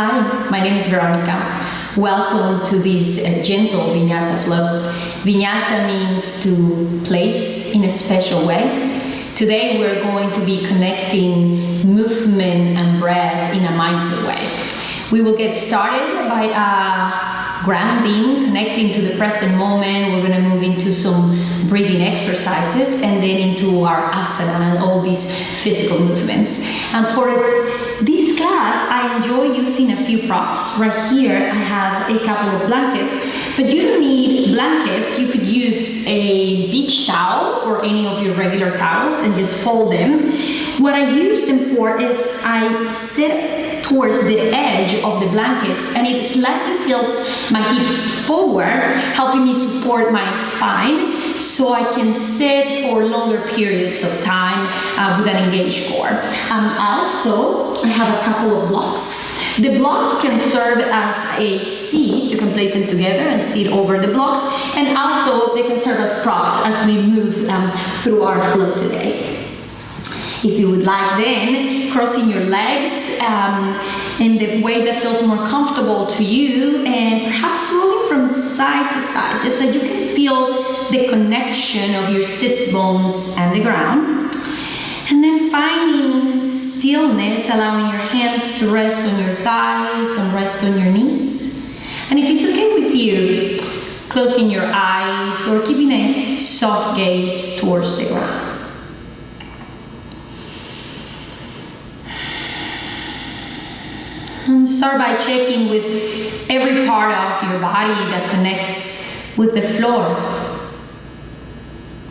Hi, my name is Veronica. Welcome to this gentle vinyasa flow. Vinyasa means to place in a special way. Today we're going to be connecting movement and breath in a mindful way. We will get started by grounding, connecting to the present moment. We're going to move into some breathing exercises and then into our asana and all these physical movements. And for this class, I enjoy using a few props. Right here, I have a couple of blankets, but you don't need blankets. You could use a beach towel or any of your regular towels and just fold them. What I use them for is I sit towards the edge of the blankets and it slightly tilts my hips forward, helping me support my spine so I can sit for longer periods of time with an engaged core. Also, I have a couple of blocks. The blocks can serve as a seat. You can place them together and sit over the blocks, and also they can serve as props as we move through our flow today. If you would like, then crossing your legs in the way that feels more comfortable to you, and perhaps rolling from side to side, just so you can feel the connection of your sits bones and the ground. And then finding stillness, allowing your hands to rest on your thighs and rest on your knees. And if it's okay with you, closing your eyes or keeping a soft gaze towards the ground. And start by checking with every part of your body that connects with the floor.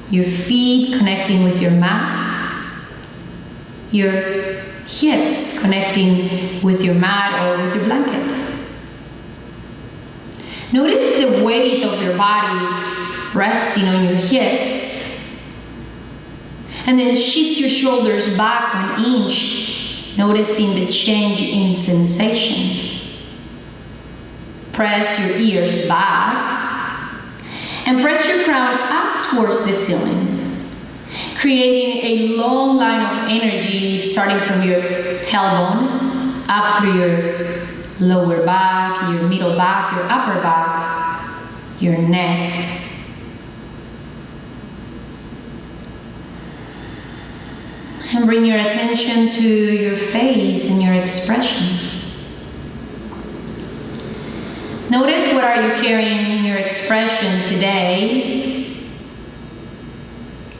Your feet connecting with your mat. Your hips connecting with your mat or with your blanket. Notice the weight of your body resting on your hips. And then shift your shoulders back 1 inch, noticing the change in sensation. Press your ears back and press your crown up towards the ceiling, creating a long line of energy starting from your tailbone up through your lower back, your middle back, your upper back, your neck. And bring your attention to your face and your expression. Notice what are you carrying in your expression today.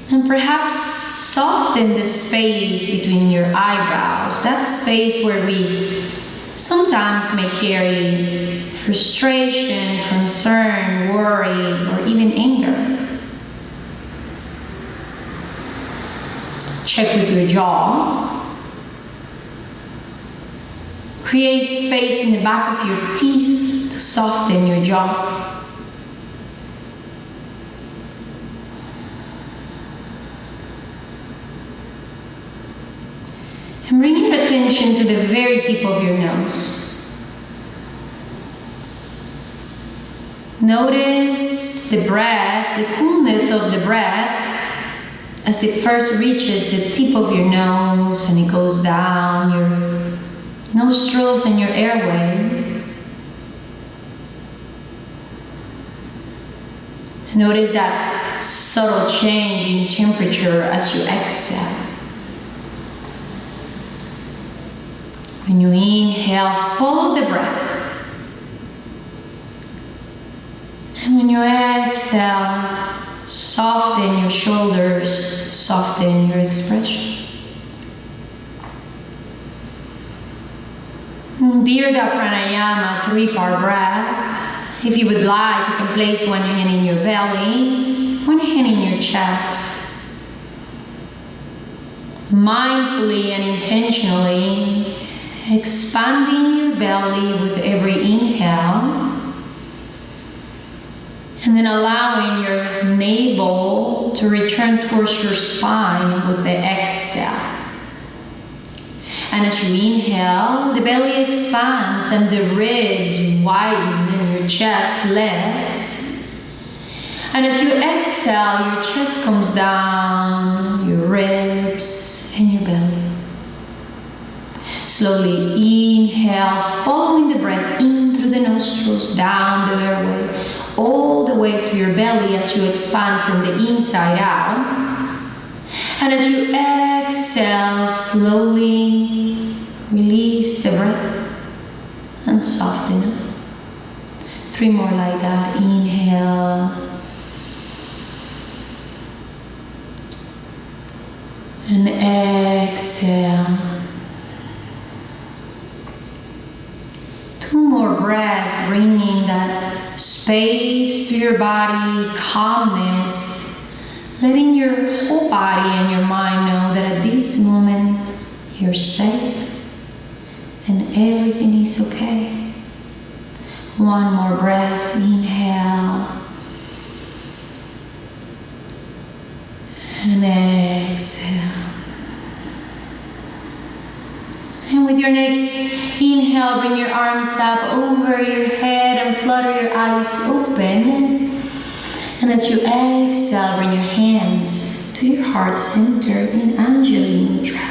And perhaps soften the space between your eyebrows. That space where we sometimes may carry frustration, concern, worry, or even anger. Check with your jaw. Create space in the back of your teeth to soften your jaw. And bring your attention to the very tip of your nose. Notice the breath, the coolness of the breath as it first reaches the tip of your nose and it goes down your nostrils and your airway. Notice that subtle change in temperature as you exhale. When you inhale, follow the breath. And when you exhale, soften your shoulders, soften your expression. Dirga Pranayama, 3-part breath. If you would like, you can place one hand in your belly, one hand in your chest. Mindfully and intentionally expanding your belly with every inhale. And then allowing your navel to return towards your spine with the exhale. And as you inhale, the belly expands and the ribs widen and your chest lifts. And as you exhale, your chest comes down, your ribs, and your belly. Slowly inhale, following the breath in through the nostrils, down the airway, all the way to your belly as you expand from the inside out. And as you exhale, slowly release the breath and soften it. 3 more like that. Inhale. And exhale. 2 more breaths, bringing that space to your body, calmness, letting your whole body and your mind know that at this moment you're safe and everything is okay. 1 more breath, inhale. And exhale. And with your next inhale, bring your arms up over your head and flutter your eyes open. And as you exhale, bring your hands to your heart center in Anjali Mudra.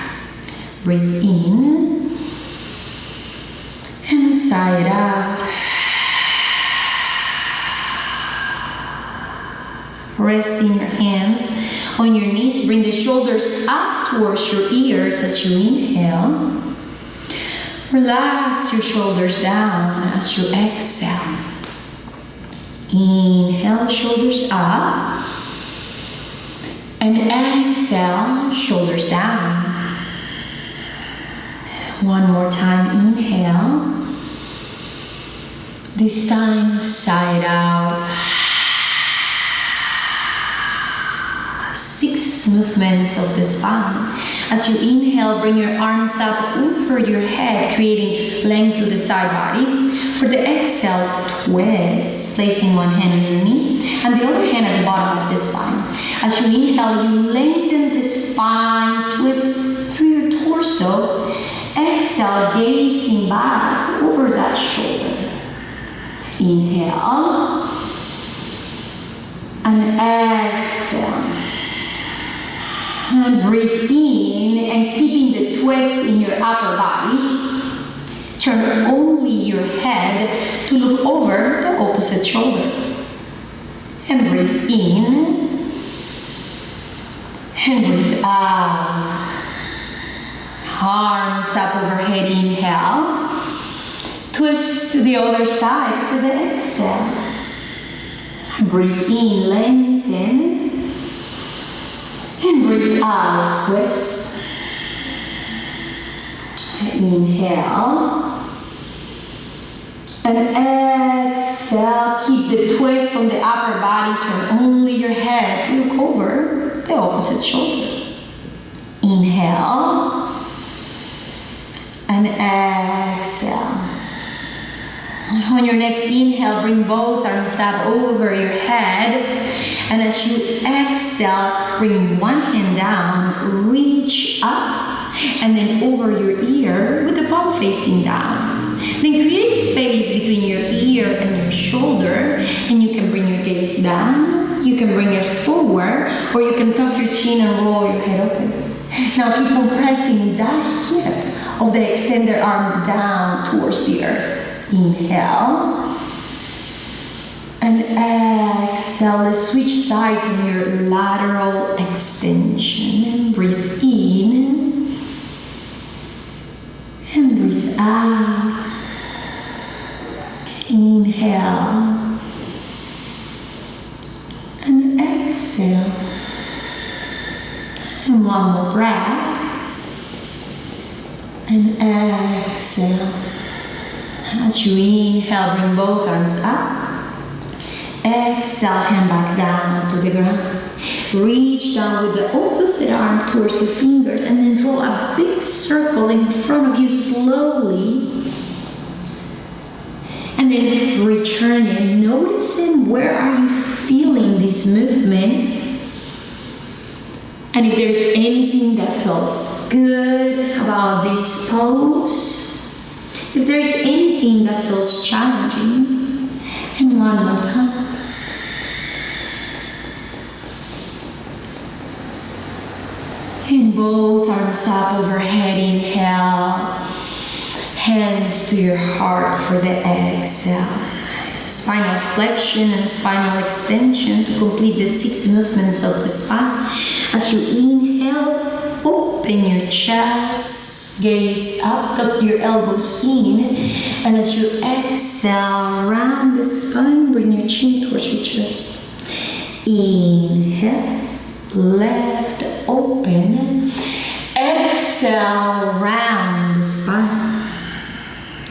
Breathe in and sigh it out. Resting your hands on your knees, bring the shoulders up towards your ears as you inhale. Relax your shoulders down as you exhale. Inhale, shoulders up. And exhale, shoulders down. 1 more time, inhale. This time, sigh it out. 6 movements of the spine. As you inhale, bring your arms up over your head, creating length to the side body. For the exhale, twist, placing 1 hand on your knee and the other hand at the bottom of the spine. As you inhale, you lengthen the spine, twist through your torso. Exhale, gazing back over that shoulder. Inhale and exhale. And breathe in and keeping the twist in your upper body. Turn only your head to look over the opposite shoulder. And breathe in and breathe out. Arms up overhead, inhale. Twist to the other side for the exhale. Breathe in, lengthen. And breathe out, twist. Inhale. And exhale, keep the twist on the upper body, turn only your head to look over the opposite shoulder. Inhale. And exhale. On your next inhale, bring both arms up over your head. And as you exhale, bring 1 hand down, reach up, and then over your ear with the palm facing down. Then create space between your ear and your shoulder, and you can bring your gaze down, you can bring it forward, or you can tuck your chin and roll your head open. Now keep on pressing that hip of the extended arm down towards the earth. Inhale. And exhale, let's switch sides on your lateral extension. And breathe in. And breathe out. Inhale. And exhale. And 1 more breath. And exhale. As you inhale, bring both arms up. Exhale, hand back down to the ground. Reach down with the opposite arm towards the fingers and then draw a big circle in front of you slowly. And then return it, noticing where are you feeling this movement. And if there's anything that feels good about this pose, if there's anything that feels challenging, and 1 more time. And both arms up overhead, inhale. to your heart for the exhale. Spinal flexion and spinal extension to complete the 6 movements of the spine. As you inhale, open your chest, gaze up, tuck your elbows in, and as you exhale, round the spine, bring your chin towards your chest. Inhale, left open, exhale, round the spine.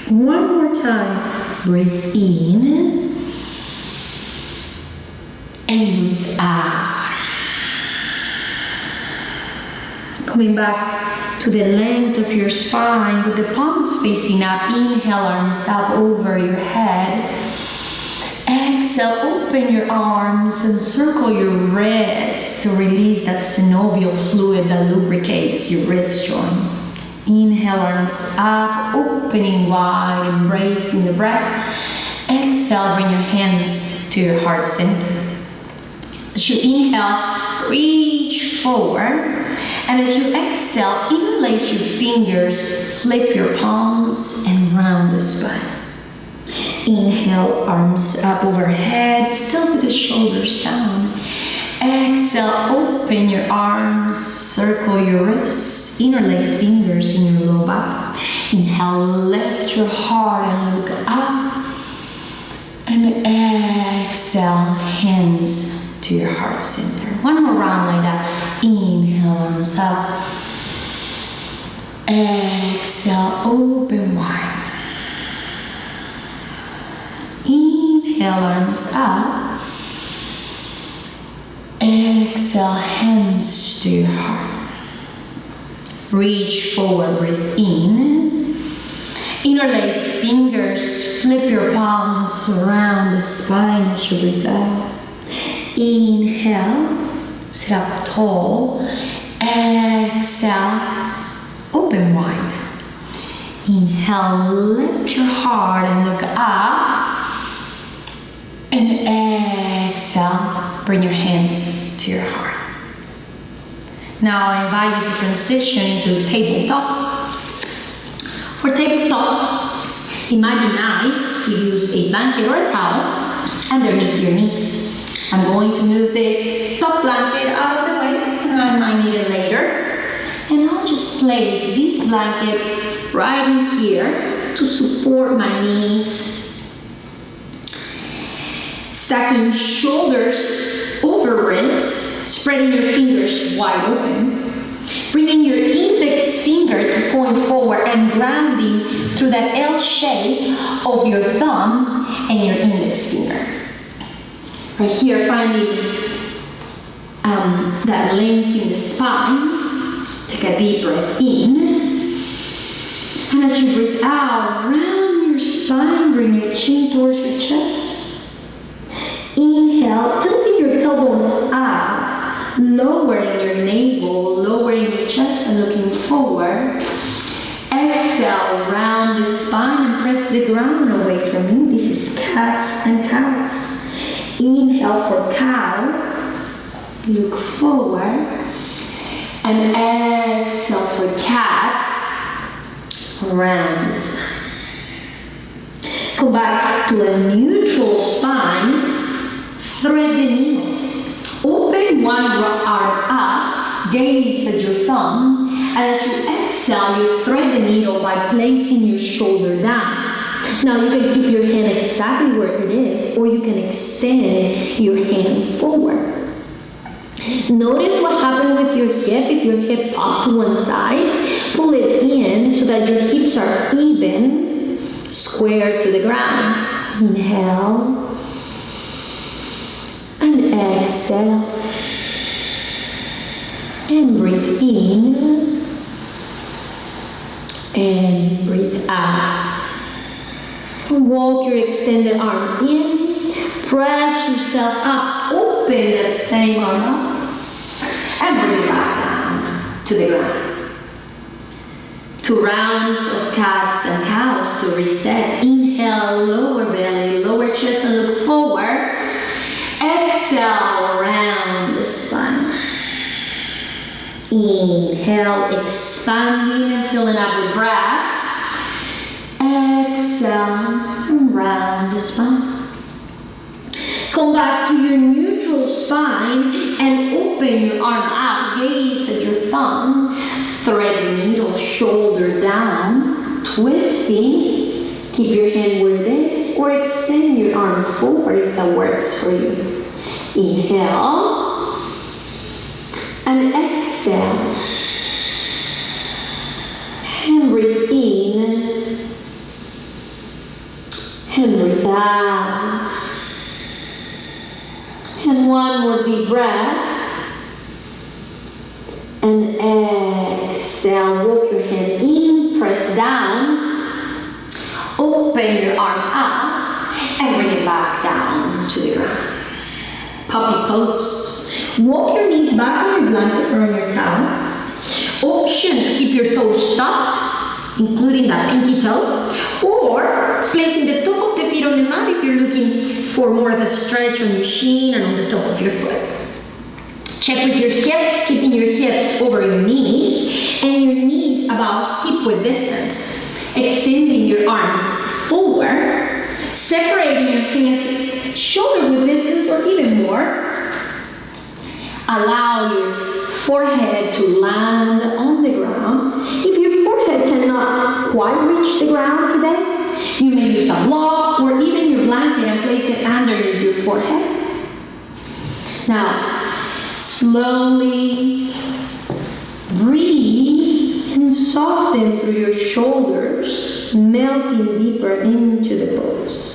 One more time, breathe in and breathe out. Coming back to the length of your spine with the palms facing up. Inhale, arms up over your head. Exhale, open your arms and circle your wrists to release that synovial fluid that lubricates your wrist joint. Inhale, arms up, opening wide, embracing the breath. Exhale, bring your hands to your heart center. As you inhale, reach forward. And as you exhale, interlace your fingers, flip your palms, and round the spine. Inhale, arms up overhead, still with the shoulders down. Exhale, open your arms, circle your wrists, interlace fingers in your low back. Inhale, lift your heart and look up. And exhale, hands to your heart center. One more round like that. Inhale, arms up. Exhale, open wide. Inhale, arms up. Exhale, hands to your heart. Reach forward, breathe in. Interlace fingers, flip your palms around the spine as you breathe out. Inhale, sit up tall. Exhale, open wide. Inhale, lift your heart and look up. And exhale, bring your hands to your heart. Now I invite you to transition into tabletop. For tabletop, it might be nice to use a blanket or a towel underneath your knees. I'm going to move the top blanket out of the way, and I might need it later. And I'll just place this blanket right in here to support my knees. Stacking shoulders over wrists, spreading your fingers wide open. Bringing your index finger to point forward and grounding through that L shape of your thumb and your index finger. Right here, finding that length in the spine. Take a deep breath in. And as you breathe out, round your spine, bring your chin towards your chest. Inhale, tilting your tailbone up, lowering your navel, lowering your chest and looking forward. Exhale, round the spine and press the ground away from you. This is cats and cows. Inhale for cow, look forward. And exhale for cat, round the spine. Go back to a neutral spine. Thread the needle. Open one arm up, gaze at your thumb, and as you exhale, you thread the needle by placing your shoulder down. Now you can keep your hand exactly where it is, or you can extend your hand forward. Notice what happened with your hip. If your hip popped to one side, pull it in so that your hips are even, square to the ground. Inhale. And exhale. And breathe in. And breathe out. Walk your extended arm in. Press yourself up. Open that same arm up. And bring it back down to the ground. 2 rounds of cats and cows to reset. Inhale, lower belly, lower chest and look forward. Exhale, round the spine. Inhale, expanding and filling up with breath. Exhale. down the spine. Come back to your neutral spine and open your arm out. Gaze at your thumb. Thread the needle, shoulder down, twisting. Keep your hand where it is, or extend your arm forward if that works for you. Inhale and exhale. And breathe in and breathe out. And one more deep breath. And exhale. Walk your hand in, press down. Open your arm up and bring it back down to the ground. Puppy pose. Walk your knees back on your blanket or on your towel. Option to keep your toes stopped, including that pinky toe, or placing the top of the feet on the mat if you're looking for more of a stretch on your shin and on the top of your foot. Check with your hips, keeping your hips over your knees and your knees about hip-width distance. Extending your arms forward, separating your hands shoulder-width distance or even more. Allow your forehead to land on the ground. If your forehead cannot quite reach the ground today, you may use a block or even your blanket and place it underneath your forehead. Now, slowly breathe and soften through your shoulders, melting deeper into the pose.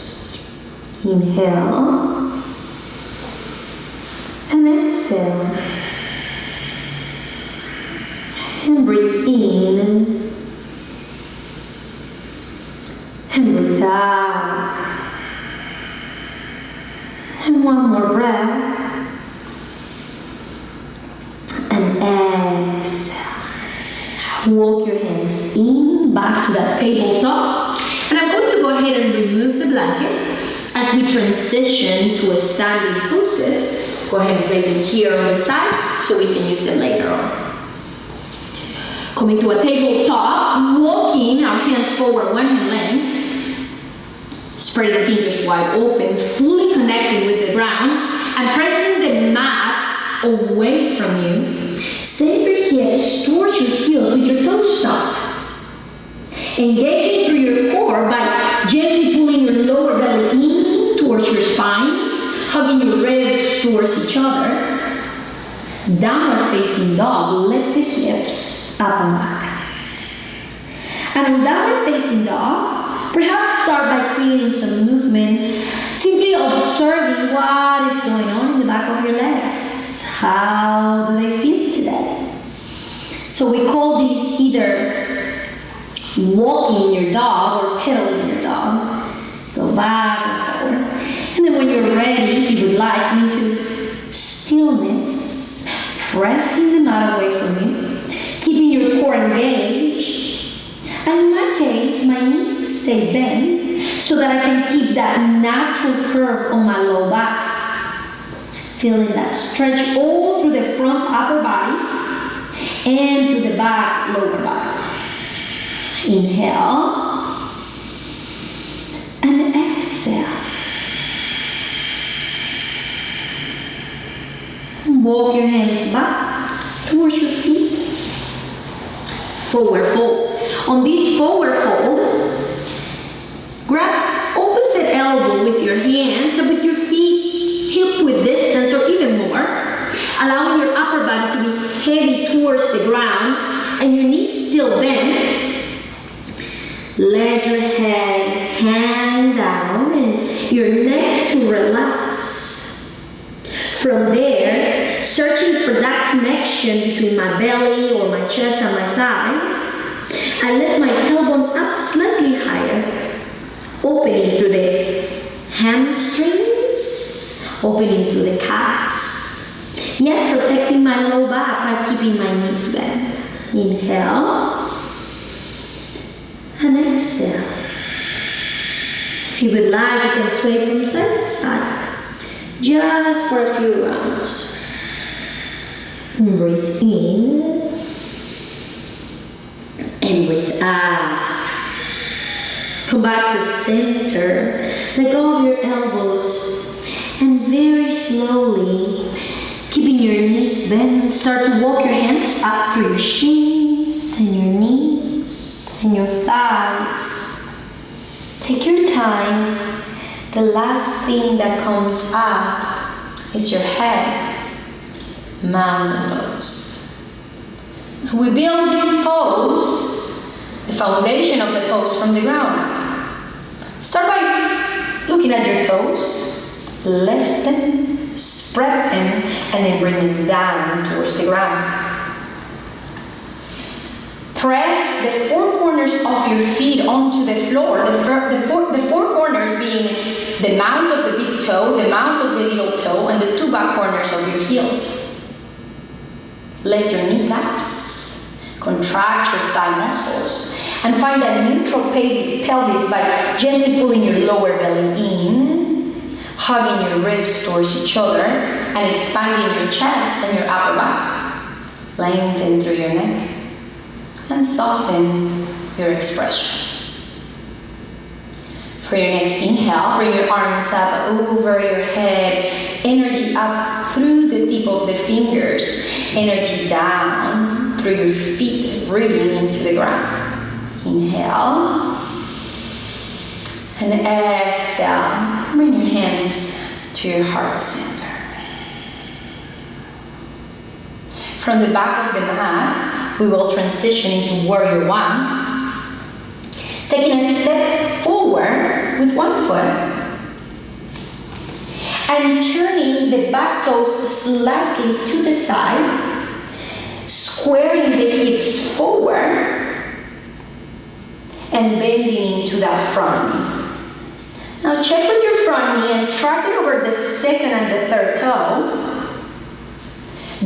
Inhale and exhale. And breathe in and breathe out. And one more breath. And exhale. Walk your hands in, back to that tabletop. And I'm going to go ahead and remove the blanket as we transition to a standing poses. Go ahead and place them here on the side so we can use them later on. Coming to a tabletop, walking our hands forward, one hand length. Spreading the fingers wide open, fully connecting with the ground and pressing the mat away from you. Send your hips towards your heels with your toes stopped. Engaging through your core by gently pulling your lower belly in towards your spine, hugging your ribs towards each other. Downward facing dog, lift the hips up and back. And in downward facing dog, perhaps start by creating some movement, simply observing what is going on in the back of your legs. How do they feel today? So we call these either walking your dog or pedaling your dog. Go back and forward. And then when you're ready, if you would like, come into stillness, pressing the mat away from you, keeping your core engaged. And in my case, my knees stay bent so that I can keep that natural curve on my low back. Feeling that stretch all through the front upper body and through the back lower body. Inhale and exhale. Walk your hands back towards your feet. Forward fold. On this forward fold, grab opposite elbow with your hands and with your feet hip width distance or even more, allowing your upper body to be heavy towards the ground and your knees still bent. Let your head hang down and your neck to relax. From there, searching for that connection between my belly or my chest and my thighs, I lift my tailbone up slightly higher, opening through the hamstrings, opening through the calves, yet protecting my low back by keeping my knees bent. Inhale and exhale. If you would like, you can sway from side to side, just for a few rounds. And breathe in and breathe out. Come back to center. Let go of your elbows. And very slowly, keeping your knees bent, start to walk your hands up through your shins and your knees and your thighs. Take your time. The last thing that comes up is your head. Mountain pose. We build this pose, the foundation of the pose, from the ground up. Start by looking at your toes, lift them, spread them, and then bring them down towards the ground. Press the four corners of your feet onto the floor, the four corners being the mount of the big toe, the mount of the little toe, and the two back corners of your heels. Lift your kneecaps, contract your thigh muscles, and find that neutral pelvis by gently pulling your lower belly in, hugging your ribs towards each other, and expanding your chest and your upper back. Lengthen through your neck, and soften your expression. For your next inhale, bring your arms up over your head, energy up through the tip of the fingers, energy down through your feet, rooting into the ground. Inhale, and exhale, bring your hands to your heart center. From the back of the mat, we will transition into Warrior One, taking a step forward with one foot and turning the back toes slightly to the side, squaring the hips forward and bending into that front knee. Now check with your front knee and track it over the second and the third toe.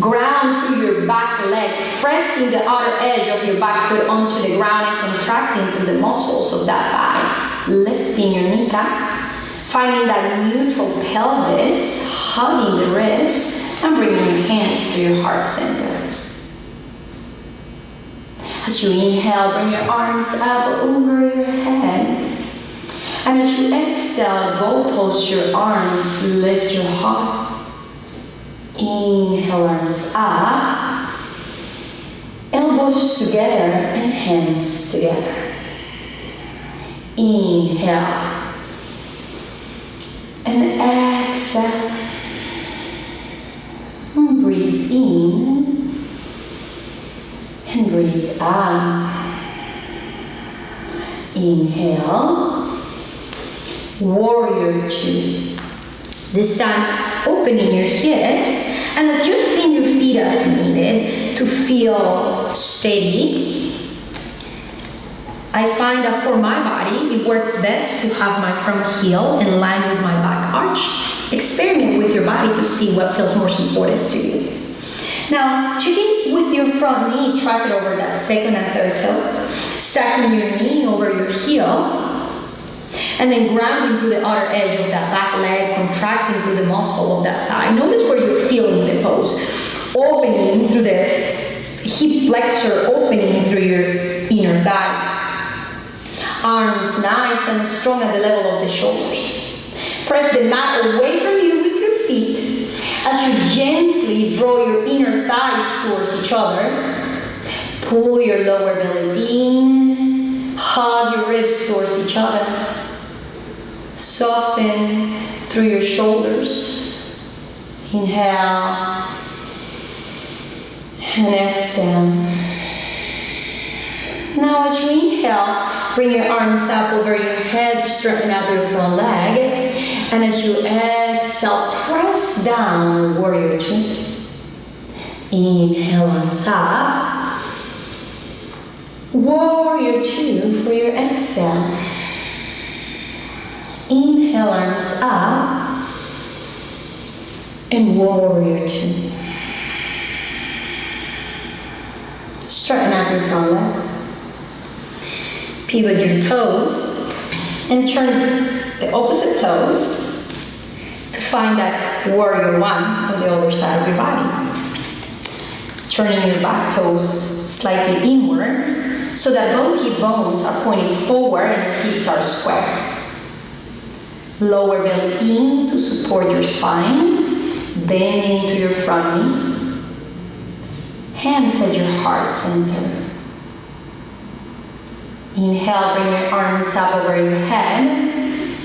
Ground through your back leg, pressing the outer edge of your back foot onto the ground and contracting through the muscles of that thigh. Lifting your kneecap, finding that neutral pelvis, hugging the ribs, and bringing your hands to your heart center. As you inhale, bring your arms up over your head. And as you exhale, goalpost your arms, lift your heart. Inhale, arms up, elbows together and hands together. Inhale and exhale. And breathe in and breathe out. Inhale, Warrior Two. This time, opening your hips and adjusting your feet as needed to feel steady. I find that for my body, it works best to have my front heel in line with my back arch. Experiment with your body to see what feels more supportive to you. Now, checking with your front knee, track it over that second and third toe, stacking your knee over your heel, and then grounding through the outer edge of that back leg, contracting through the muscle of that thigh. Notice where you're feeling the pose. Opening through the hip flexor, opening through your inner thigh. Arms nice and strong at the level of the shoulders. Press the mat away from you with your feet as you gently draw your inner thighs towards each other. Pull your lower belly in. Hug your ribs towards each other. Soften through your shoulders. Inhale and exhale. Now as you inhale, bring your arms up over your head, straighten out your front leg. And as you exhale, press down, Warrior Two. Inhale, arms up. Warrior Two for your exhale. Inhale, arms up, and Warrior Two. Straighten out your front leg. Pivot your toes and turn the opposite toes to find that Warrior One on the other side of your body. Turning your back toes slightly inward, so that both hip bones are pointing forward and your hips are square. Lower belly in to support your spine, bending into your front knee. Hands at your heart center. Inhale, bring your arms up over your head.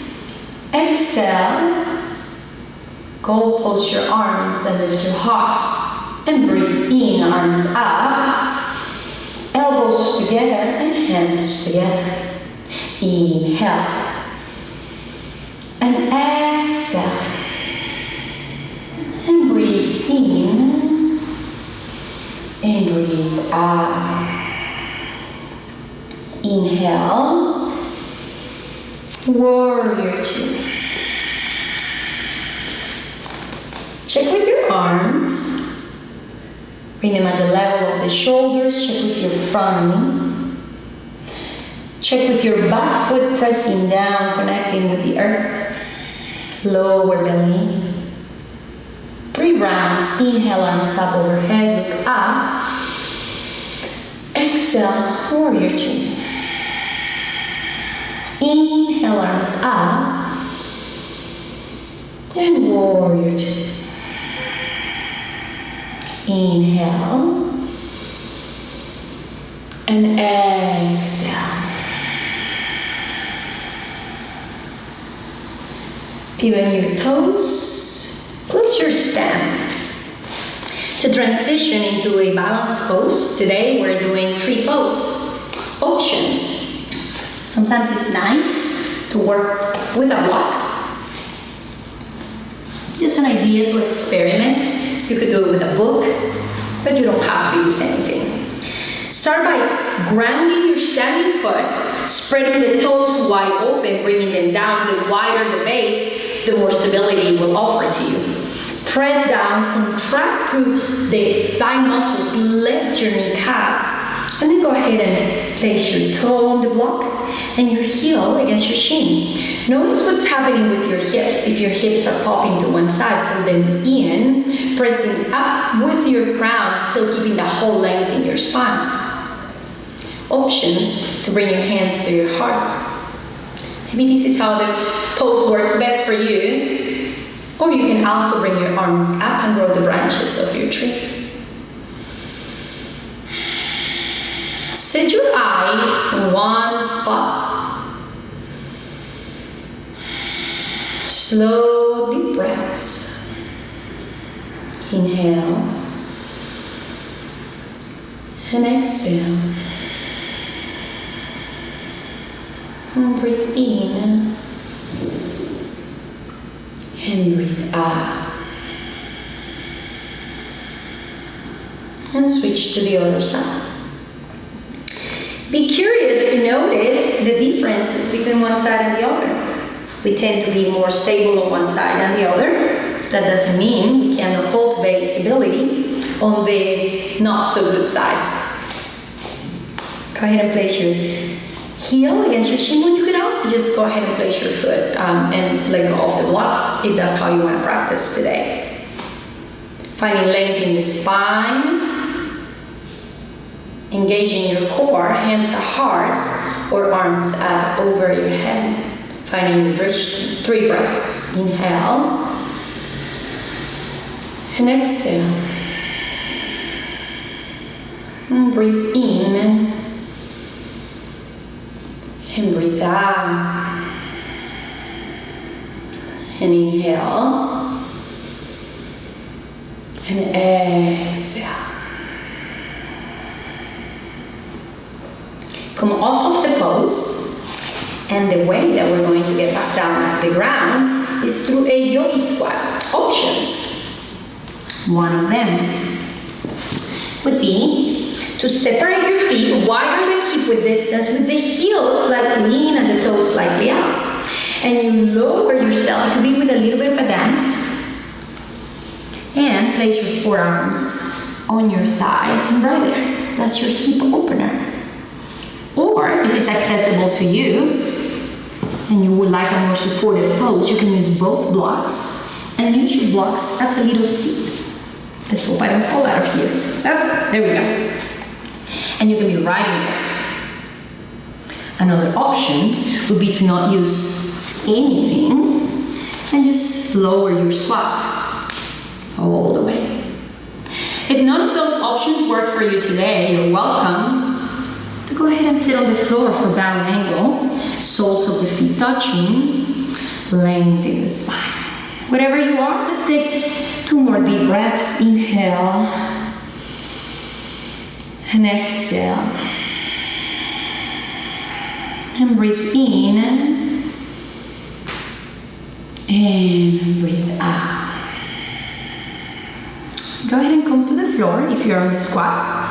Exhale, goal post your arms and lift your heart. And breathe in, arms up. Elbows together and hands together. Inhale. And exhale. And breathe in. And breathe out. Inhale, warrior two. Check with your arms. Bring them at the level of the shoulders. Check with your front knee. Check with your back foot pressing down, connecting with the earth. Lower belly. 3 rounds. Inhale, arms up overhead, look up. Exhale, warrior two. Inhale, arms up. And warrior two. Inhale. And exhale. Pivot your toes. Close your stand. To transition into a balanced pose, today we're doing 3 pose options. Sometimes it's nice to work with a block. Just an idea to experiment. You could do it with a book, but you don't have to use anything. Start by grounding your standing foot, spreading the toes wide open, bringing them down. The wider the base, the more stability it will offer to you. Press down, contract through the thigh muscles, lift your kneecap, and then go ahead and place your toe on the block and your heel against your shin. Notice what's happening with your hips. If your hips are popping to one side, pull them in, pressing up with your crown, still keeping the whole length in your spine. Options to bring your hands to your heart. Maybe this is how the pose works best for you. Or you can also bring your arms up and grow the branches of your tree. Set your eyes in one spot. Slow, deep breaths. Inhale. And exhale. And breathe in. And breathe out. And switch to the other side. Be curious to notice the differences between one side and the other. We tend to be more stable on one side than the other. That doesn't mean we cannot cultivate stability on the not so good side. Go ahead and place your heel against your shin. You can also just go ahead and place your foot and let go of the block if that's how you want to practice today. Finding length in the spine. Engaging your core, hands at heart or arms up over your head. Finding your drishti. 3 breaths. Inhale. And exhale. And breathe in. And breathe out. And inhale. And exhale. Come off of the pose, and the way that we're going to get back down to the ground is through a yogi squat. Options. One of them would be to separate your feet wider than hip width distance with the heels slightly in and the toes slightly out. And you lower yourself. It could be with a little bit of a dance. And place your forearms on your thighs and right there. That's your hip opener. Or if it's accessible to you and you would like a more supportive pose, you can use both blocks and use your blocks as a little seat. Let's hope I don't fall out of here. Oh, there we go. And you can be right in there. Another option would be to not use anything and just lower your squat all the way. If none of those options work for you today, you're welcome to go ahead and sit on the floor for bow angle, soles of the feet touching, lengthen the spine. Whatever you are, let's take 2 more deep breaths. Inhale and exhale. And breathe in and breathe out. Go ahead and come to the floor if you're on the squat.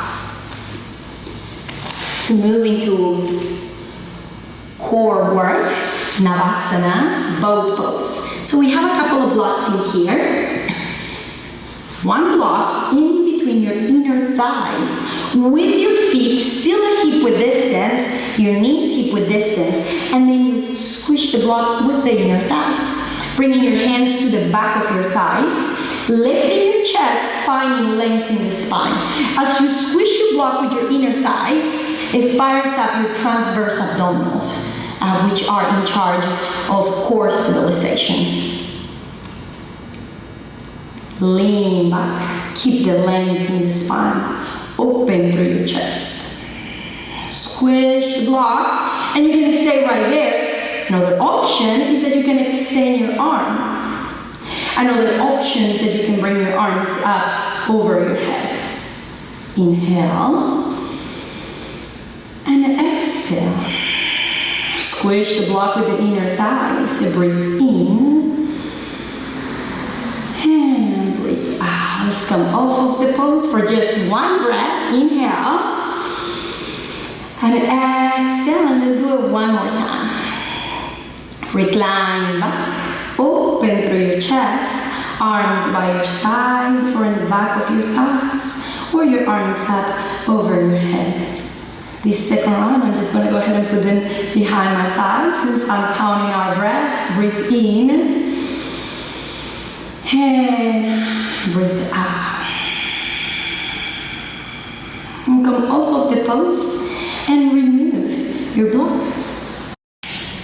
Move into core work, Navasana, boat pose. So we have a couple of blocks in here. One block in between your inner thighs, with your feet still a hip width distance, your knees hip width distance, and then you squish the block with the inner thighs. Bringing your hands to the back of your thighs, lifting your chest, finding length in the spine. As you squish your block with your inner thighs, it fires up your transverse abdominals, which are in charge of core stabilization. Lean back, keep the length in the spine, open through your chest. Squish the block, and you're going to stay right there. Another option is that you can extend your arms. Another option is that you can bring your arms up over your head. Inhale and exhale. Squish the block with the inner thighs. So breathe in and breathe out. Let's come off of the pose for just 1 breath. Inhale and exhale, and let's do it 1 more time. Recline back, open through your chest, arms by your sides or in the back of your thighs, or your arms up over your head. This second round, I'm just going to go ahead and put them behind my thighs since I'm counting our breaths. Breathe in and breathe out. And come off of the pose and remove your block.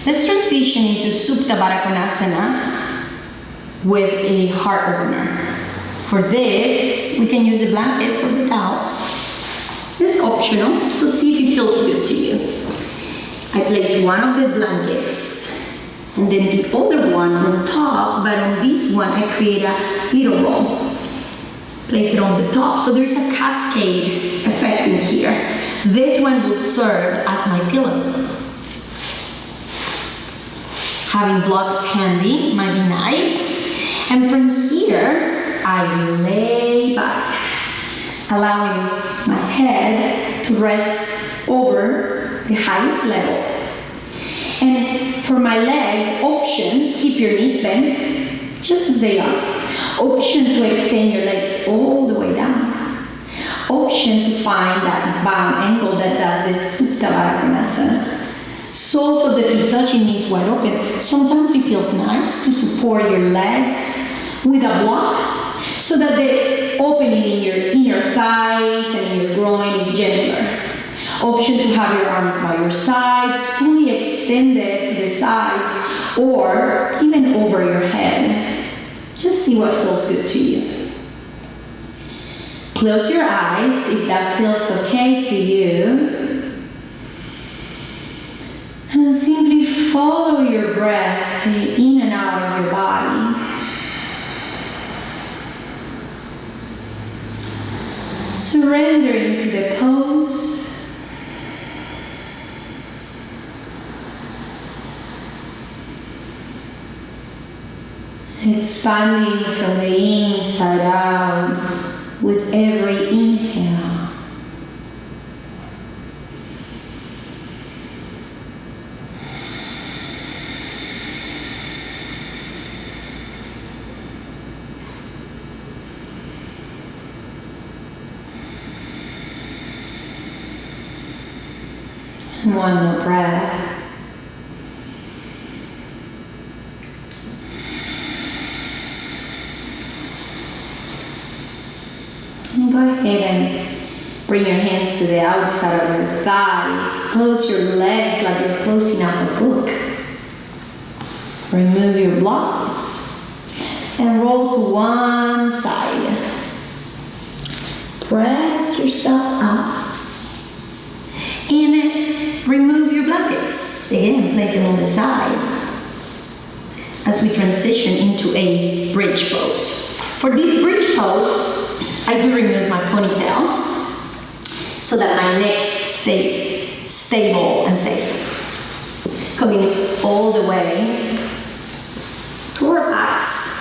Let's transition into Supta Baddha Konasana with a heart opener. For this, we can use the blankets or the towels. It's optional, so see if it feels good to you. I place one of the blankets and then the other one on top, but on this one I create a little roll. Place it on the top, so there's a cascade effect in here. This one will serve as my pillow. Having blocks handy might be nice. And from here, I lay back, allowing my head to rest over the highest level. And for my legs, option, keep your knees bent, just as they are. Option to extend your legs all the way down. Option to find that bow angle that does the Supta Baddha Konasana. Soles of the feet touching, knees wide open. Sometimes it feels nice to support your legs with a block so that the opening in your inner thighs and in your groin is gentler. Option to have your arms by your sides, fully extended to the sides or even over your head. Just see what feels good to you. Close your eyes if that feels okay to you. And simply follow your breath in and out of your body. Surrendering to the pose. Expanding from the inside out with every inhale. And one more breath. And go ahead and Bring your hands to the outside of your thighs. Close your legs like you're closing up a book. Remove your blocks and roll to one side. Press yourself up and remove your blankets. Again, place them on the side as we transition into a bridge pose. For this bridge pose, I do remove my ponytail so that my neck stays stable and safe. Coming all the way to our backs.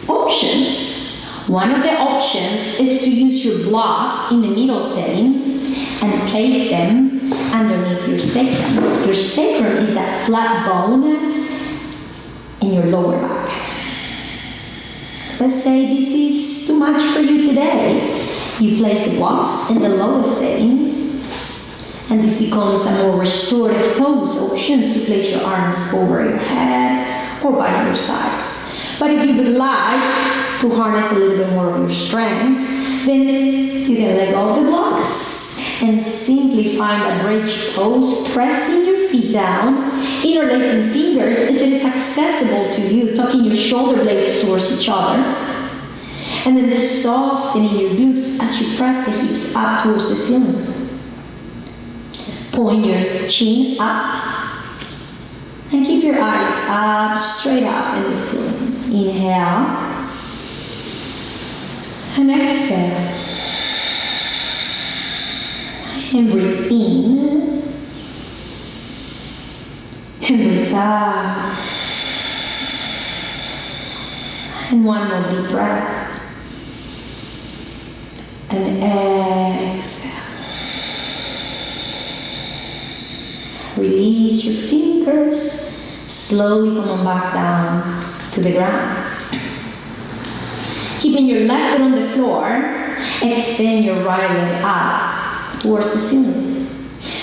Options. One of the options is to use your blocks in the middle setting and place them underneath your sacrum. Your sacrum is that flat bone in your lower back. Let's say this is too much for you today. You place the blocks in the lowest setting, and this becomes a more restorative pose. Options to place your arms over your head or by your sides. But if you would like to harness a little bit more of your strength, then you can let go of the blocks and simply find a bridge pose, pressing your feet down, interlacing fingers if it is accessible to you, tucking your shoulder blades towards each other, and then softening your glutes as you press the hips up towards the ceiling. Point your chin up and keep your eyes up, straight up in the ceiling. Inhale and exhale. And breathe in and breathe out. And one more deep breath. And exhale. Release your fingers. Slowly come on back down to the ground. Keeping your left foot on the floor, extend your right leg up towards the ceiling.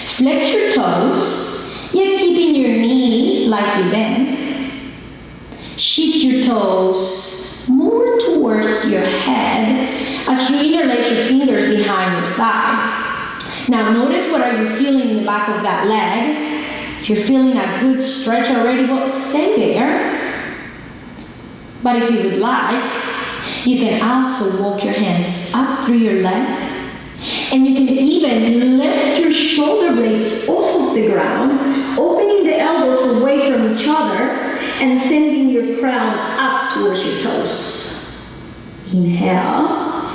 Flex your toes, yet keeping your knees slightly bent. Shift your toes more towards your head as you interlace your fingers behind your thigh. Now notice what are you feeling in the back of that leg. If you're feeling a good stretch already, well, stay there. But if you would like, you can also walk your hands up through your leg. And you can even lift your shoulder blades off of the ground, opening the elbows away from each other and sending your crown up towards your toes. Inhale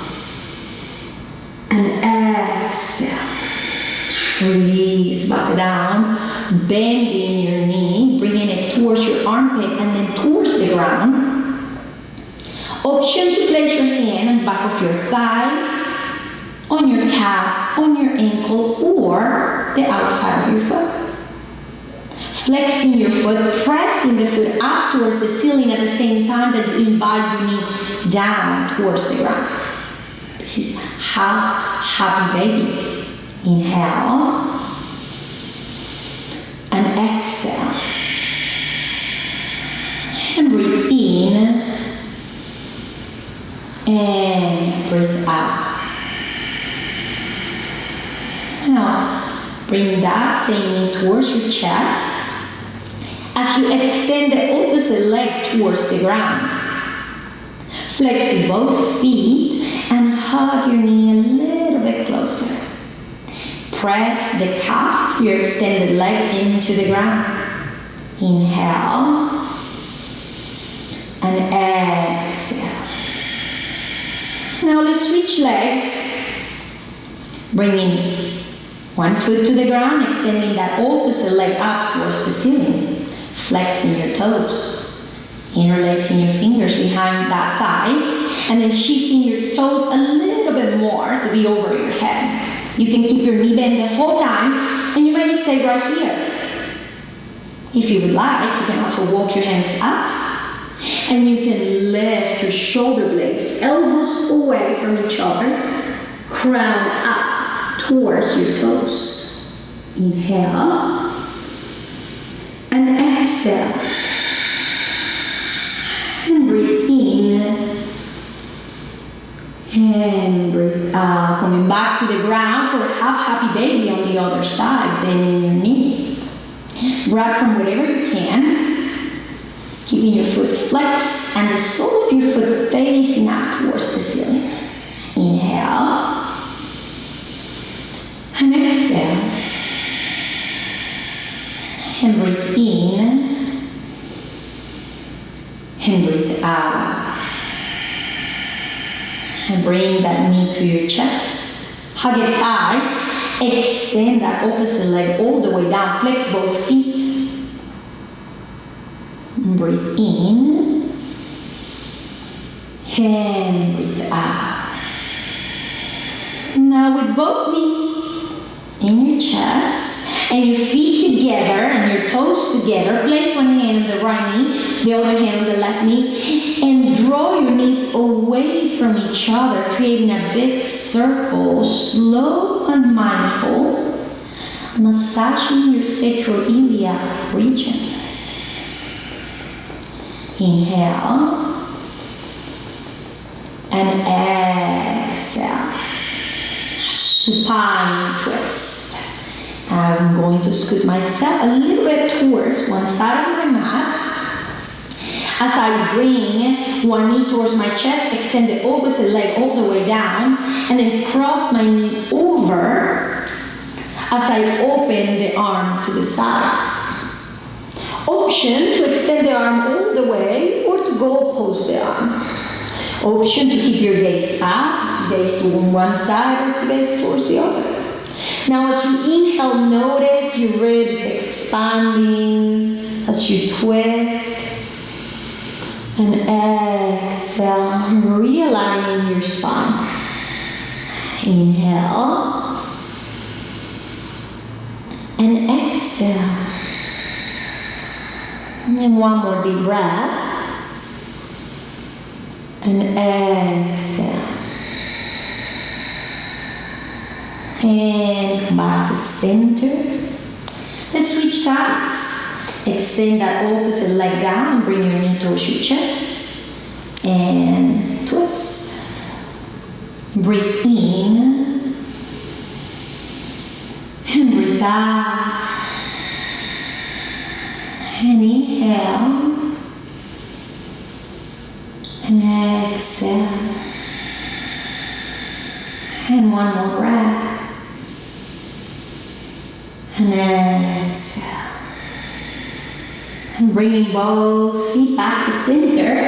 and exhale. Release back down, bending your knee, bringing it towards your armpit and then towards the ground. Option to place your hand on the back of your thigh, on your calf, on your ankle, or the outside of your foot. Flexing your foot, pressing the foot up towards the ceiling at the same time that you invite your knee down towards the ground. This is half happy baby. Inhale and exhale. And breathe in and breathe out. Now, bring that same knee towards your chest as you extend the opposite leg towards the ground. Flex both feet and hug your knee a little bit closer. Press the calf of your extended leg into the ground. Inhale and exhale. Now let's switch legs. Bringing one foot to the ground, extending that opposite leg up towards the ceiling. Flexing your toes. Interlacing your fingers behind that thigh. And then shifting your toes a little bit more to be over your head. You can keep your knee bent the whole time, and you may stay right here. If you would like, you can also walk your hands up, and you can lift your shoulder blades, elbows away from each other, crown up towards your toes. Inhale, and exhale. And breathe in, and breathe coming back to the ground for half happy baby on the other side, bending your knee. Grab from wherever you can, keeping your foot flexed and the sole of your foot facing up towards the ceiling. Inhale and exhale. And breathe in and breathe out. And bring that knee to your chest. Hug it tight. Extend that opposite leg all the way down. Flex both feet. And breathe in. And breathe out. Now with both knees in your chest and your feet together and your toes together, place one hand on the right knee, the other hand on the left knee, and draw your knees away from each other, creating a big circle, slow and mindful, massaging your sacroiliac region. Inhale and exhale. Supine twist. I'm going to scoot myself a little bit towards one side of my mat. As I bring one knee towards my chest, extend the opposite leg all the way down, and then cross my knee over as I open the arm to the side. Option to extend the arm all the way or to go post the arm. Option to keep your gaze up, to gaze to one side or to gaze towards the other. Now as you inhale, notice your ribs expanding as you twist. And exhale, realigning your spine. Inhale. And exhale. And one more deep breath. And exhale. And come back to center. Then switch sides. Extend that opposite leg down. Bring your knee towards your chest. And twist. Breathe in. And breathe out. And inhale. And exhale. And one more breath. And exhale. And bringing both feet back to center.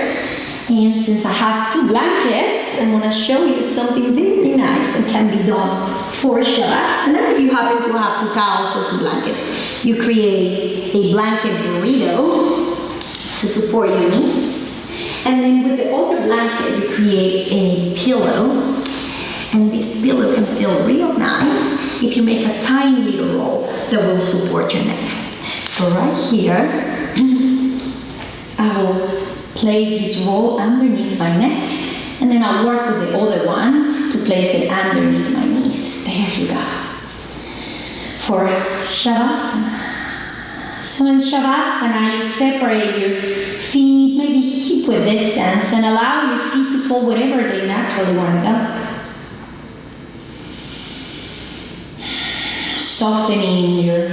And since I have two blankets, I'm going to show you something very nice that can be done for Shavasana. If you happen to have two towels or two blankets, you create a blanket burrito to support your knees. And then with the other blanket, you create a pillow. And this pillow can feel real nice if you make a tiny little roll that will support your neck. So right here, I will place this roll underneath my neck, and then I'll work with the other one to place it underneath my knees. There you go. For Shavasana. So in Shavasana, you separate your feet, maybe hip width distance, and allow your feet to fall wherever they naturally want to go. Softening your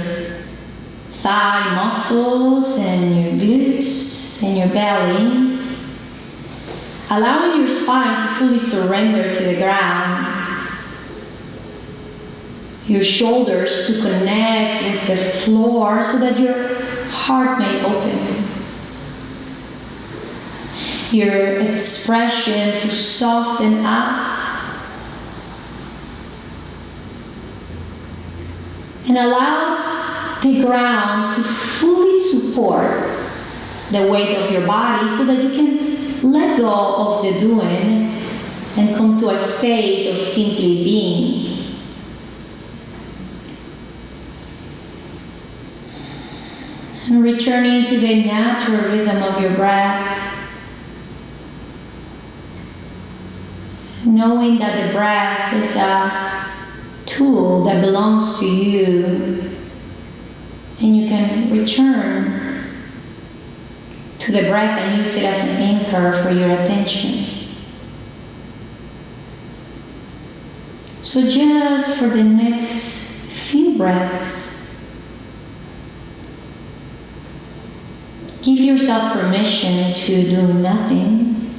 thigh muscles and your glutes and your belly. Allowing your spine to fully surrender to the ground. Your shoulders to connect with the floor so that your heart may open. Your expression to soften up. And allow the ground to fully support the weight of your body so that you can let go of the doing and come to a state of simply being. And returning to the natural rhythm of your breath. Knowing that the breath is a tool that belongs to you, and you can return to the breath and use it as an anchor for your attention. So just for the next few breaths, give yourself permission to do nothing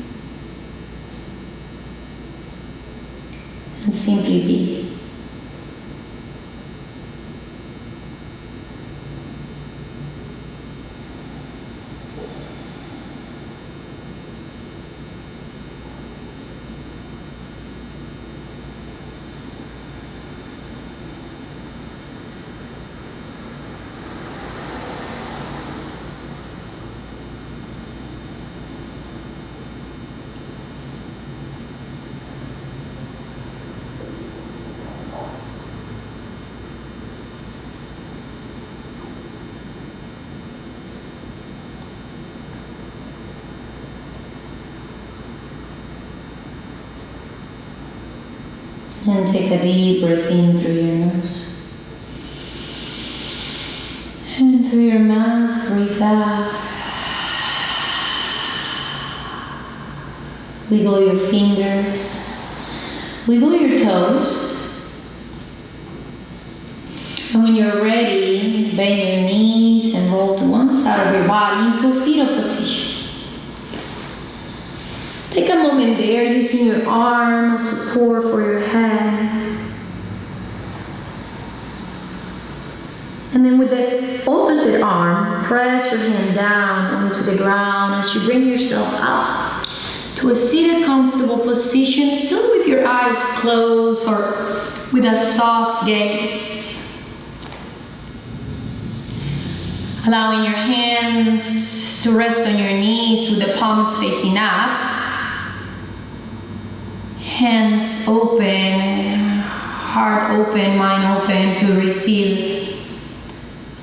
and simply be. And take a deep breath in through your nose. And through your mouth, breathe out. Wiggle your fingers. Wiggle your toes. And when you're ready, bend your knees and roll to one side of your body into a fetal position. Take a moment there, using your arm as support for your head. And then with the opposite arm, press your hand down onto the ground as you bring yourself up to a seated, comfortable position, still with your eyes closed or with a soft gaze. Allowing your hands to rest on your knees with the palms facing up. Hands open, heart open, mind open to receive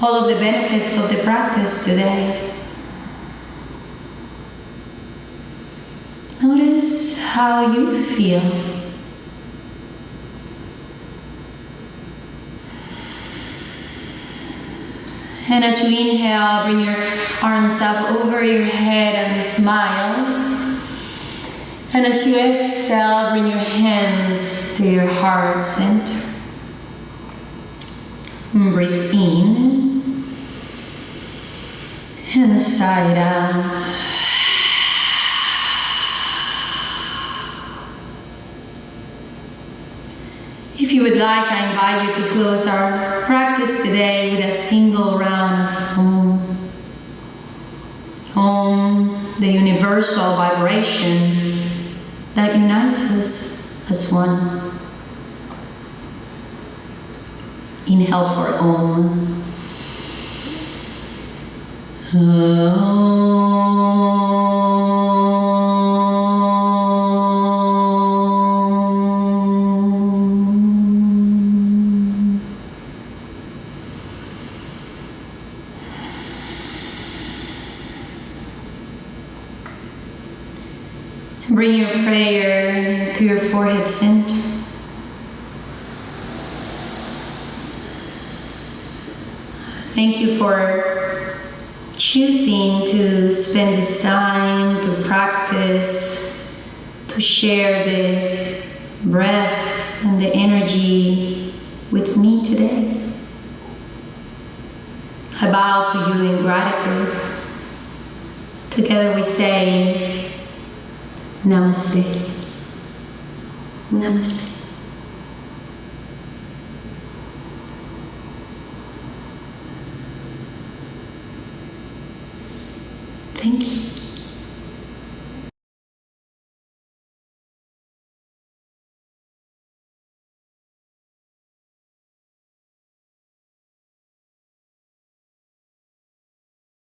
all of the benefits of the practice today. Notice how you feel. And as you inhale, bring your arms up over your head and smile. And as you exhale, bring your hands to your heart center. And breathe in and sigh down. If you would like, I invite you to close our practice today with a single round of Om. Om, the universal vibration that unites us as one. Inhale for Om. Bring your prayer to your forehead center. Thank you for choosing to spend this time to practice, to share the breath and the energy with me today. I bow to you in gratitude. Together we say, Namaste. Namaste. Thank you.